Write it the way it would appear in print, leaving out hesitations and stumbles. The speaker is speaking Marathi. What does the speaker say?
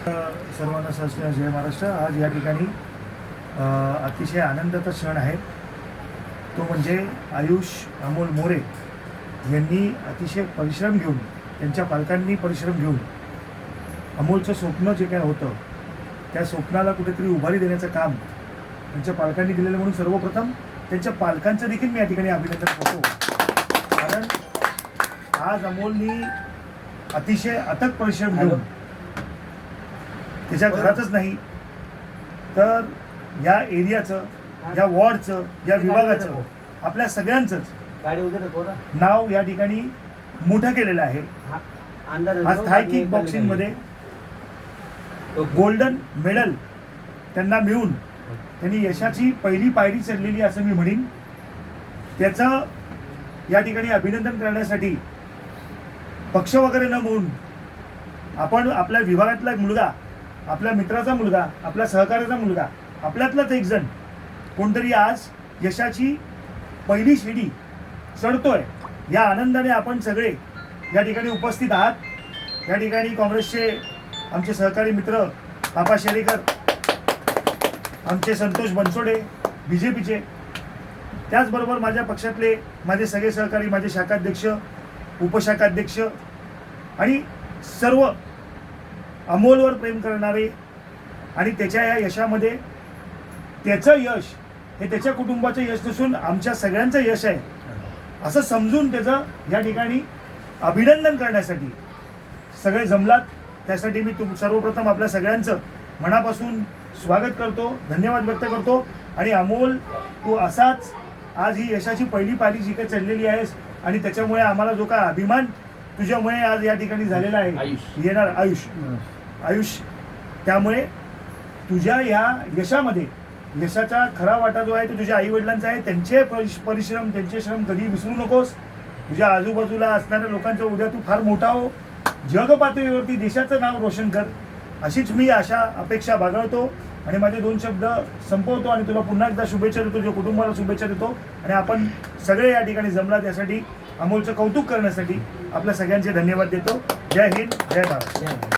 सर्वांना जय महाराष्ट्र। आज या ठिकाणी अतिशय आनंदाचा क्षण आहे, तो म्हणजे आयुष अमोल मोरे यांनी अतिशय परिश्रम घेऊन, त्यांच्या पालकांनी परिश्रम घेऊन अमोलचं स्वप्न जे काय होतं त्या स्वप्नाला कुठेतरी उभारी देण्याचं काम त्यांच्या पालकांनी दिलेलं, म्हणून सर्वप्रथम त्यांच्या पालकांचं देखील मी या ठिकाणी अभिनंदन करतो। कारण आज अमोलनी अतिशय अथक परिश्रम घेऊन त्याच्या घरातच नाही तर या एरियाचं, या वॉर्डचं, या विभागाचं, आपल्या सगळ्यांचंच नाव या ठिकाणी मोठं केलेलं आहे। आज थाय किक बॉक्सिंग मध्ये गोल्डन मेडल त्यांना मिळून त्यांनी यशाची पहिली पायरी चढलेली असं मी म्हणेन। त्याचं या ठिकाणी अभिनंदन करण्यासाठी पक्ष वगैरे न म्हणून आपण आपल्या विभागातला एक मुलगा, आपल्या मित्राचा मुलगा, आपल्या सहकार्याचा मुलगा, आपल्यातलाच एक जण कोणतरी आज यशाची पहिली शिडी चढतोय, या आनंदाने आपण सगळे या ठिकाणी उपस्थित आहात। या ठिकाणी काँग्रेसचे आमचे सहकारी मित्र पापा शेरेकर, आमचे संतोष बनसोडे BJPचे, त्याचबरोबर माझ्या पक्षातले माझे सगळे सहकारी, माझे शाखाध्यक्ष, उपशाखाध्यक्ष आणि सर्व अमोलवर प्रेम करणारे, आणि त्याच्या या यशामध्ये त्याचं यश हे त्याच्या कुटुंबाचं यश नसून आमच्या सगळ्यांचं यश आहे असं समजून त्याचं या ठिकाणी अभिनंदन करण्यासाठी सगळे जमलात। त्यासाठी मी सर्वप्रथम आपल्या सगळ्यांचं मनापासून स्वागत करतो, धन्यवाद व्यक्त करतो। आणि अमोल, तू असाच आज ही यशाची पहिली पायरी जी काही चढलेली आहेस, आणि त्याच्यामुळे आम्हाला जो काय अभिमान तुझ्यामुळे आज या ठिकाणी झालेला आहे, येणार आयुष, त्यामुळे तुझ्या या यशामध्ये, यशाचा खरा वाटा जो आहे तो तुझ्या आई वडिलांचा आहे। त्यांचे परिश्रम, त्यांचे श्रम कधी विसरू नकोस। तुझ्या आजूबाजूला असणाऱ्या लोकांचा उद्या तू फार मोठा हो, जग पातळीवरती देशाचं नाव रोशन कर, अशीच मी आशा अपेक्षा बाळगतो। आणि माझे 2 शब्द संपवतो आणि तुला पुन्हा एकदा शुभेच्छा देतो, तुझ्या कुटुंबाला शुभेच्छा देतो। आणि आपण सगळे या ठिकाणी जमलात यासाठी, अमोलचं कौतुक करण्यासाठी आपल्या सगळ्यांचे धन्यवाद देतो। जय हिंद, जय भारत।